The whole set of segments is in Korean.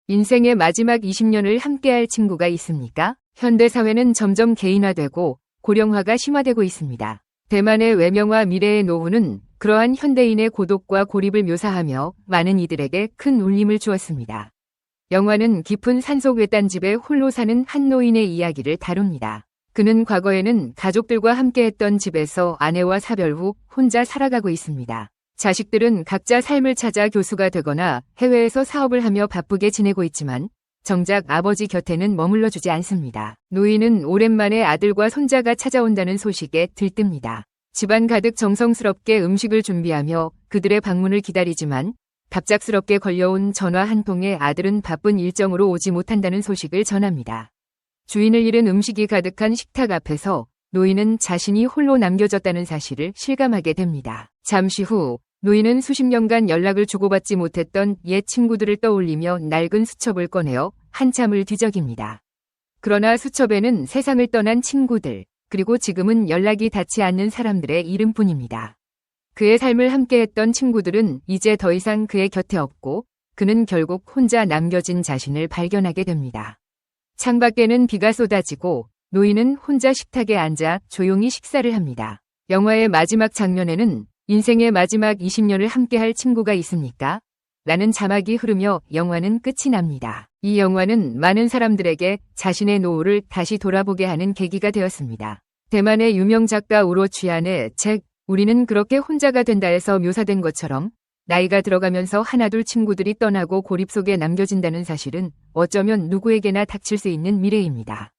인생의 마지막 20년을 함께할 친구가 있습니까? 현대사회는 점점 개인화되고 고령화가 심화되고 있습니다. 대만의 외명화 미래의 노후는 그러한 현대인의 고독과 고립을 묘사하며 많은 이들에게 큰 울림을 주었습니다. 영화는 깊은 산속 외딴집에 홀로 사는 한 노인의 이야기를 다룹니다. 그는 과거에는 가족들과 함께했던 집에서 아내와 사별 후 혼자 살아가고 있습니다. 자식들은 각자 삶을 찾아 교수가 되거나 해외에서 사업을 하며 바쁘게 지내고 있지만 정작 아버지 곁에는 머물러주지 않습니다. 노인은 오랜만에 아들과 손자가 찾아온다는 소식에 들뜹니다. 집안 가득 정성스럽게 음식을 준비하며 그들의 방문을 기다리지만 갑작스럽게 걸려온 전화 한 통에 아들은 바쁜 일정으로 오지 못한다는 소식을 전합니다. 주인을 잃은 음식이 가득한 식탁 앞에서 노인은 자신이 홀로 남겨졌다는 사실을 실감하게 됩니다. 잠시 후 노인은 수십 년간 연락을 주고받지 못했던 옛 친구들을 떠올리며 낡은 수첩을 꺼내어 한참을 뒤적입니다. 그러나 수첩에는 세상을 떠난 친구들, 그리고 지금은 연락이 닿지 않는 사람들의 이름뿐입니다. 그의 삶을 함께했던 친구들은 이제 더 이상 그의 곁에 없고 그는 결국 혼자 남겨진 자신을 발견하게 됩니다. 창밖에는 비가 쏟아지고 노인은 혼자 식탁에 앉아 조용히 식사를 합니다. 영화의 마지막 장면에는 인생의 마지막 20년을 함께할 친구가 있습니까? 라는 자막이 흐르며 영화는 끝이 납니다. 이 영화는 많은 사람들에게 자신의 노후를 다시 돌아보게 하는 계기가 되었습니다. 대만의 유명 작가 우로 취안의 책 우리는 그렇게 혼자가 된다에서 묘사된 것처럼 나이가 들어가면서 하나둘 친구들이 떠나고 고립 속에 남겨진다는 사실은 어쩌면 누구에게나 닥칠 수 있는 미래입니다.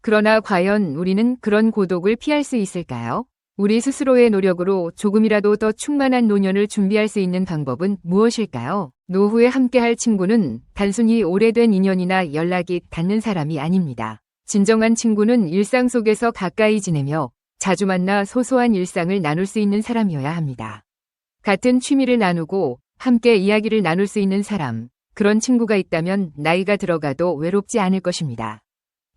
그러나 과연 우리는 그런 고독을 피할 수 있을까요? 우리 스스로의 노력으로 조금이라도 더 충만한 노년을 준비할 수 있는 방법은 무엇일까요? 노후에 함께할 친구는 단순히 오래된 인연이나 연락이 닿는 사람이 아닙니다. 진정한 친구는 일상 속에서 가까이 지내며 자주 만나 소소한 일상을 나눌 수 있는 사람이어야 합니다. 같은 취미를 나누고 함께 이야기를 나눌 수 있는 사람, 그런 친구가 있다면 나이가 들어가도 외롭지 않을 것입니다.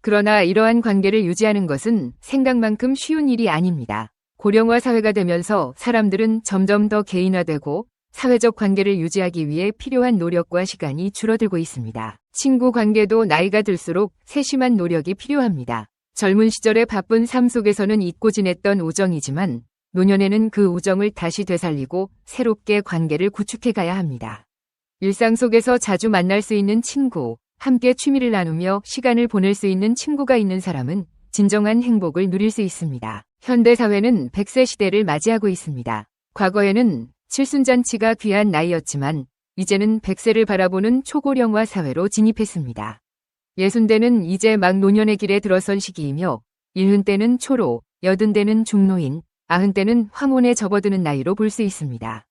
그러나 이러한 관계를 유지하는 것은 생각만큼 쉬운 일이 아닙니다. 고령화 사회가 되면서 사람들은 점점 더 개인화되고 사회적 관계를 유지하기 위해 필요한 노력과 시간이 줄어들고 있습니다. 친구 관계도 나이가 들수록 세심한 노력이 필요합니다. 젊은 시절의 바쁜 삶 속에서는 잊고 지냈던 우정이지만 노년에는 그 우정을 다시 되살리고 새롭게 관계를 구축해 가야 합니다. 일상 속에서 자주 만날 수 있는 친구, 함께 취미를 나누며 시간을 보낼 수 있는 친구가 있는 사람은 진정한 행복을 누릴 수 있습니다. 현대사회는 100세 시대를 맞이하고 있습니다. 과거에는 칠순잔치가 귀한 나이였지만 이제는 100세를 바라보는 초고령화 사회로 진입했습니다. 60대는 이제 막 노년의 길에 들어선 시기이며 70대는 초로, 80대는 중노인, 90대는 황혼에 접어드는 나이로 볼 수 있습니다.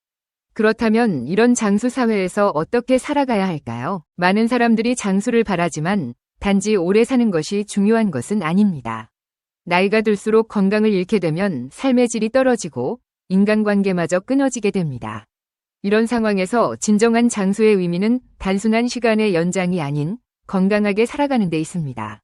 그렇다면 이런 장수 사회에서 어떻게 살아가야 할까요? 많은 사람들이 장수를 바라지만 단지 오래 사는 것이 중요한 것은 아닙니다. 나이가 들수록 건강을 잃게 되면 삶의 질이 떨어지고 인간관계마저 끊어지게 됩니다. 이런 상황에서 진정한 장수의 의미는 단순한 시간의 연장이 아닌 건강하게 살아가는 데 있습니다.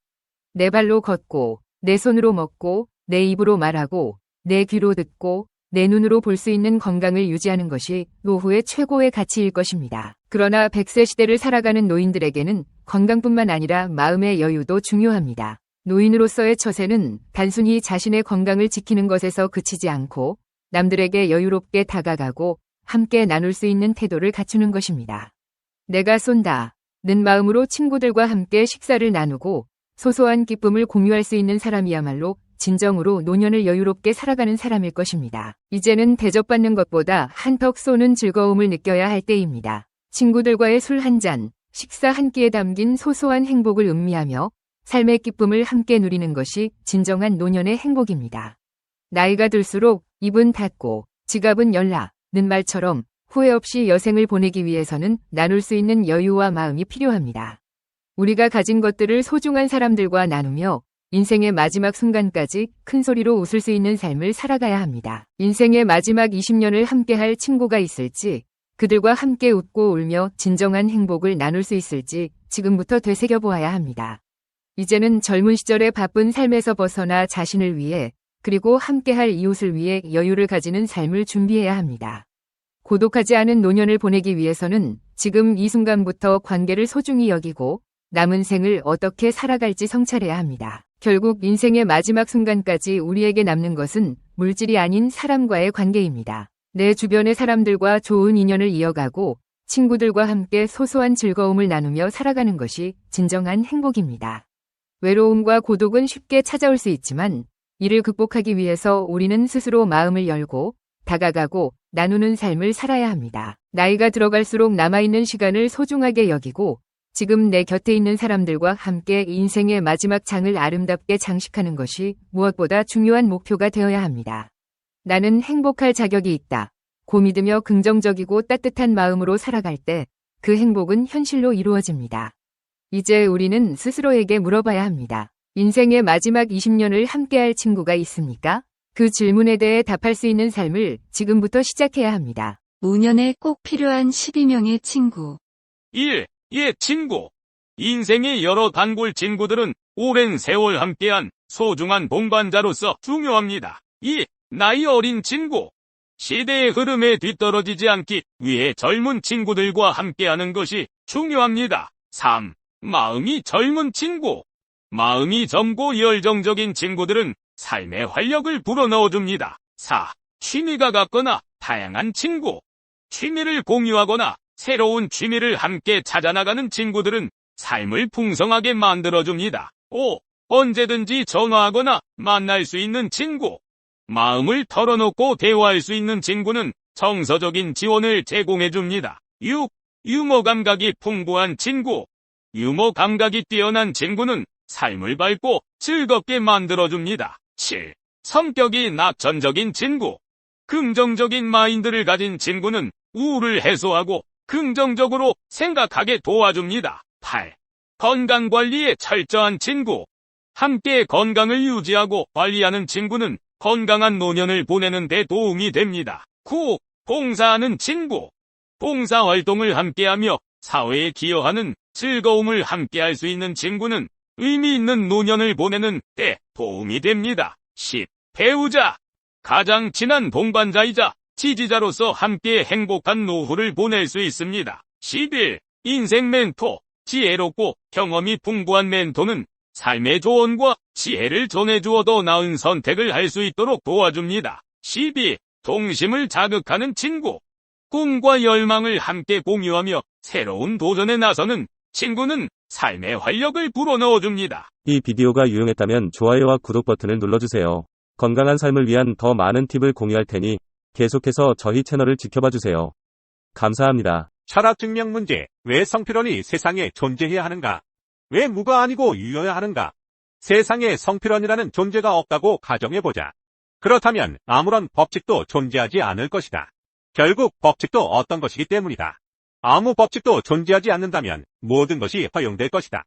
내 발로 걷고, 내 손으로 먹고, 내 입으로 말하고, 내 귀로 듣고, 내 눈으로 볼 수 있는 건강을 유지하는 것이 노후의 최고의 가치일 것입니다. 그러나 100세 시대를 살아가는 노인들에게는 건강뿐만 아니라 마음의 여유도 중요합니다. 노인으로서의 처세는 단순히 자신의 건강을 지키는 것에서 그치지 않고 남들에게 여유롭게 다가가고 함께 나눌 수 있는 태도를 갖추는 것입니다. 내가 쏜다 는 마음으로 친구들과 함께 식사를 나누고 소소한 기쁨을 공유할 수 있는 사람이야말로 진정으로 노년을 여유롭게 살아가는 사람일 것입니다. 이제는 대접받는 것보다 한턱 쏘는 즐거움을 느껴야 할 때입니다. 친구들과의 술 한 잔, 식사 한 끼에 담긴 소소한 행복을 음미하며 삶의 기쁨을 함께 누리는 것이 진정한 노년의 행복입니다. 나이가 들수록 입은 닫고 지갑은 열라는 말처럼 후회 없이 여생을 보내기 위해서는 나눌 수 있는 여유와 마음이 필요합니다. 우리가 가진 것들을 소중한 사람들과 나누며 인생의 마지막 순간까지 큰 소리로 웃을 수 있는 삶을 살아가야 합니다. 인생의 마지막 20년을 함께할 친구가 있을지, 그들과 함께 웃고 울며 진정한 행복을 나눌 수 있을지 지금부터 되새겨보아야 합니다. 이제는 젊은 시절의 바쁜 삶에서 벗어나 자신을 위해 그리고 함께할 이웃을 위해 여유를 가지는 삶을 준비해야 합니다. 고독하지 않은 노년을 보내기 위해서는 지금 이 순간부터 관계를 소중히 여기고 남은 생을 어떻게 살아갈지 성찰해야 합니다. 결국 인생의 마지막 순간까지 우리에게 남는 것은 물질이 아닌 사람과의 관계입니다. 내 주변의 사람들과 좋은 인연을 이어가고 친구들과 함께 소소한 즐거움을 나누며 살아가는 것이 진정한 행복입니다. 외로움과 고독은 쉽게 찾아올 수 있지만 이를 극복하기 위해서 우리는 스스로 마음을 열고 다가가고 나누는 삶을 살아야 합니다. 나이가 들어갈수록 남아있는 시간을 소중하게 여기고 지금 내 곁에 있는 사람들과 함께 인생의 마지막 장을 아름답게 장식하는 것이 무엇보다 중요한 목표가 되어야 합니다. 나는 행복할 자격이 있다. 고 믿으며 긍정적이고 따뜻한 마음으로 살아갈 때 그 행복은 현실로 이루어집니다. 이제 우리는 스스로에게 물어봐야 합니다. 인생의 마지막 20년을 함께할 친구가 있습니까? 그 질문에 대해 답할 수 있는 삶을 지금부터 시작해야 합니다. 5년에 꼭 필요한 12명의 친구. 1. 옛 친구. 인생의 여러 단골 친구들은 오랜 세월 함께한 소중한 동반자로서 중요합니다. 2. 나이 어린 친구. 시대의 흐름에 뒤떨어지지 않기 위해 젊은 친구들과 함께하는 것이 중요합니다. 3. 마음이 젊은 친구. 마음이 젊고 열정적인 친구들은 삶의 활력을 불어넣어줍니다. 4. 취미가 같거나 다양한 친구. 취미를 공유하거나 새로운 취미를 함께 찾아나가는 친구들은 삶을 풍성하게 만들어줍니다. 5. 언제든지 전화하거나 만날 수 있는 친구. 마음을 털어놓고 대화할 수 있는 친구는 정서적인 지원을 제공해줍니다. 6. 유머 감각이 풍부한 친구. 유머 감각이 뛰어난 친구는 삶을 밝고 즐겁게 만들어줍니다. 7. 성격이 낙천적인 친구. 긍정적인 마인드를 가진 친구는 우울을 해소하고 긍정적으로 생각하게 도와줍니다. 8. 건강관리에 철저한 친구. 함께 건강을 유지하고 관리하는 친구는 건강한 노년을 보내는 데 도움이 됩니다. 9. 봉사하는 친구. 봉사활동을 함께하며 사회에 기여하는 즐거움을 함께할 수 있는 친구는 의미 있는 노년을 보내는 데 도움이 됩니다. 10. 배우자. 가장 친한 동반자이자 지지자로서 함께 행복한 노후를 보낼 수 있습니다. 11. 인생 멘토. 지혜롭고 경험이 풍부한 멘토는 삶의 조언과 지혜를 전해주어 더 나은 선택을 할 수 있도록 도와줍니다. 12. 동심을 자극하는 친구. 꿈과 열망을 함께 공유하며 새로운 도전에 나서는 친구는 삶의 활력을 불어넣어줍니다. 이 비디오가 유용했다면 좋아요와 구독 버튼을 눌러주세요. 건강한 삶을 위한 더 많은 팁을 공유할 테니 계속해서 저희 채널을 지켜봐주세요. 감사합니다. 철학 증명 문제. 왜 성필원이 세상에 존재해야 하는가? 왜 무가 아니고 유여야 하는가? 세상에 성필원이라는 존재가 없다고 가정해보자. 그렇다면 아무런 법칙도 존재하지 않을 것이다. 결국 법칙도 어떤 것이기 때문이다. 아무 법칙도 존재하지 않는다면 모든 것이 허용될 것이다.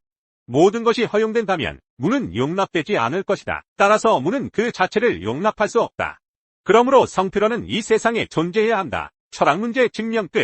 모든 것이 허용된다면 무는 용납되지 않을 것이다. 따라서 무는 그 자체를 용납할 수 없다. 그러므로 성필원은 이 세상에 존재해야 한다. 철학 문제 증명 끝.